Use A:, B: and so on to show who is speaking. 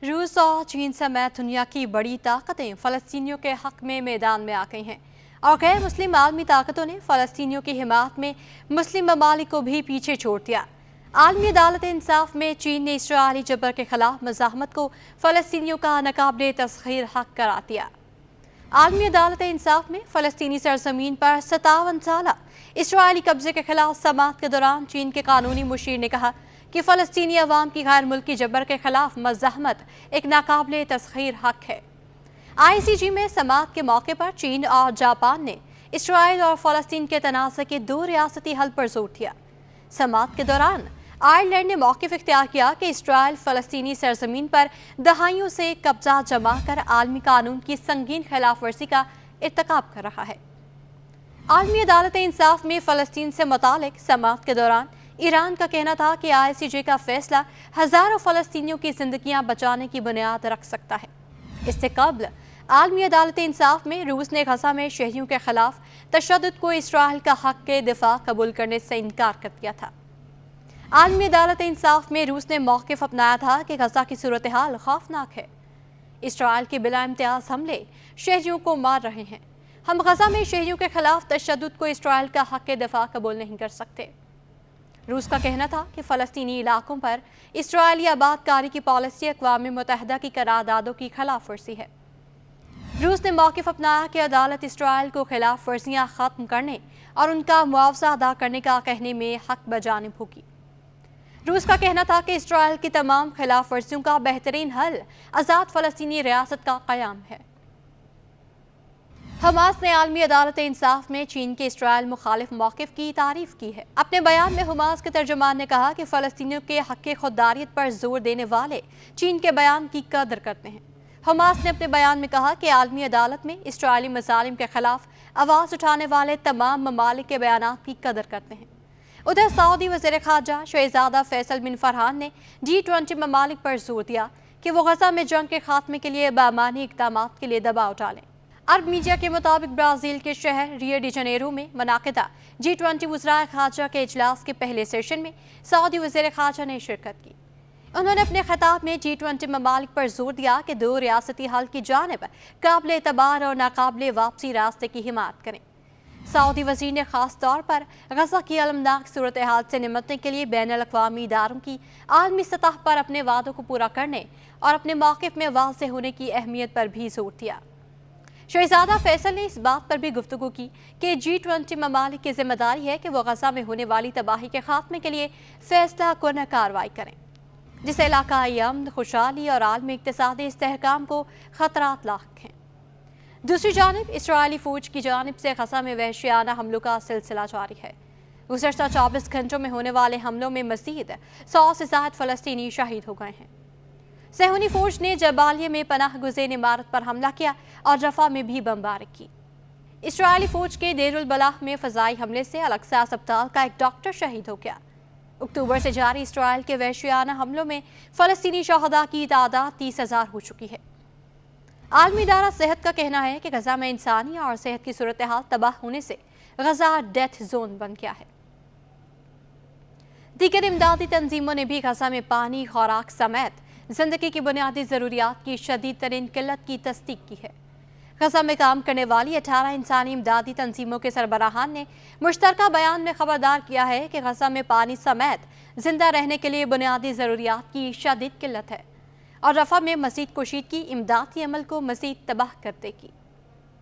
A: रूस और चीन समेत दुनिया की बड़ी ताकतें फ़लस्तीनियों के हक में मैदान में आ गई हैं और गैर मुस्लिम आलमी ताकतों ने फ़लस्तीनियों की हिमायत में मुस्लिम ममालिक को भी पीछे छोड़ दिया। आलमी अदालत इंसाफ में चीन ने इसराइली जबर के खिलाफ मज़ाहमत को फ़लस्तीनियों का नाकाबिले तस्खीर हक करार दिया। आलमी अदालत इंसाफ में फ़लस्तीनी सरजमीन पर 57 साल इसराइली कब्जे के खिलाफ समाअत के दौरान चीन के कानूनी मुशीर ने कहा कि फ़लस्तीनी अवाम की गैर मुल्की जबर के खिलाफ मज़ाहमत एक नाकाबिले तस्खीर हक है। ICJ में समाअत के मौके पर चीन और जापान ने इसराइल और फ़लस्तीन के तनाज़े के 2 रियासती हल पर जोर दिया। समाअत के दौरान आयरलैंड ने मौक़िफ़ इख्तियार किया कि इसराइल फ़लस्तीनी सरजमीन पर दहाइयों से कब्जा जमा कर आलमी कानून की संगीन खिलाफ वर्जी का इर्तिकाब कर रहा है। आलमी अदालत इंसाफ में फ़लस्तीन से मुतालिक समाअत के दौरान ईरान का कहना था कि ICJ का फैसला हज़ारों फ़लस्तीनियों की ज़िंदगियाँ बचाने की बुनियाद रख सकता है। इससे कबल आलमी अदालत इंसाफ में रूस ने गज़ा में शहरियों के खिलाफ तशद्दुद को इसराइल का हक के दिफा कबूल करने से इनकार कर दिया था। आलमी अदालत इंसाफ में रूस ने मौक़िफ़ अपनाया था कि गज़ा की सूरत हाल खौफनाक है। इसराइल के बिला इम्तियाज़ हमले शहरियों को मार रहे हैं। हम गज़ा में शहरियों के खिलाफ तशद्दुद को इसराइल का हक के दिफा कबूल नहीं कर सकते। रूस का कहना था कि फ़लस्तीनी इलाकों पर इसराइली आबादकारी की पॉलिसी अक़वाम मुत्तहिदा की करारदादों की खिलाफ वर्जी है। रूस ने मौक़िफ़ अपनाया कि अदालत इसराइल को खिलाफ वर्जियाँ ख़त्म करने और उनका मुआवजा अदा करने का कहने में हक बजानिब होगी। रूस का कहना था कि इसराइल की तमाम खिलाफ वर्जियों का बेहतरीन हल आज़ाद फ़लस्तीनी रियासत का क़याम है। हमास ने आलमी अदालत इंसाफ में चीन के इसराइल मुखालिफ मौक़िफ़ की तारीफ़ की है। अपने बयान में हमास के तर्जुमान ने कहा कि फ़लस्तीनियों के हक़ खुददारियत पर जोर देने वाले चीन के बयान की कदर करते हैं। हमास ने अपने बयान में कहा कि आलमी अदालत में इसराइली मज़ालिम के खिलाफ आवाज़ उठाने वाले तमाम ममालिक के बयानात की कदर करते हैं। उधर सऊदी वज़ीर ख़ारजा शहज़ादा फैसल बिन फरहान ने G20 ममालिक पर जोर दिया कि वो गज़ा में जंग के खात्मे के लिए बामानी इक़दामात के लिए दबाव डालें। अरब मीडिया के मुताबिक ब्राज़ील के शहर रियो डी जनेरो में मुनाक़िदा G20 वज़राए ख़ारजा के इजलास के पहले सेशन में सऊदी वज़ीर ख़ारजा ने शिरकत की। उन्होंने अपने खिताब में G20 ममालिक पर जोर दिया कि 2 रियासती हल की जानिब काबिल एतबार और नाकाबिले वापसी रास्ते की हिमायत करें। सऊदी वज़ीर ने ख़ास तौर पर गज़ा की अलमनाक सूरत हाल से निमटने के लिए बैनुल अक़वामी इदारों की आलमी सतह पर अपने वादों को पूरा करने और अपने मौक़िफ़ में वाज़ेह होने की अहमियत पर भी जोर दिया। शहज़ादा फैसल ने इस बात पर भी गुफ्तगू की कि G20 ममालिक की जिम्मेदारी है कि वो गज़ा में होने वाली तबाही के खात्मे के लिए फैसला कुन कार्रवाई करें, जिससे इलाकाई अमन, खुशहाली और आलमी इक़्तिसादी इस्तेहकाम को ख़तरात लाक हैं। दूसरी जानिब इसराइली फ़ौज की जानिब से गज़ा में वहशियाना हमलों का सिलसिला जारी है। गुज़श्ता 24 घंटों में होने वाले हमलों में मज़ीद 100 से ज़ायद फ़लस्तीनी शहीद हो गए हैं। सहूनी फ़ौज ने जबालिया में पनाह गुज़ैर इमारत पर हमला किया और रफ़ा में भी बमबारी की। इसराइली फ़ौज के देरुल बलाह में फ़ज़ाई हमले से अल-अक़सा अस्पताल का एक डॉक्टर शहीद हो गया। अक्टूबर से जारी इसराइल के वहशियाना हमलों में फ़लस्तीनी शहदा की तादाद 30,000 हो चुकी है। आलमी इदारा सेहत का कहना है कि गज़ा में इंसानी और सेहत की सूरत हाल तबाह होने से गज़ा डेथ जोन बन गया है। दीगर इमदादी तंजीमों ने भी गज़ा में पानी, खुराक समेत ज़िंदगी की बुनियादी ज़रूरियात की शदीद तरीन किल्लत की तस्दीक की है। गज़ा में काम करने वाली 18 इंसानी इमदादी तंजीमों के सरबराहान ने मुश्तरका बयान में खबरदार किया है कि गज़ा में पानी समेत जिंदा रहने के लिए बुनियादी ज़रूरियात की शदीद किल्लत है और रफ़ा में मज़ीद कुशीदगी इमदादी अमल को मज़ीद तबाह कर देगी।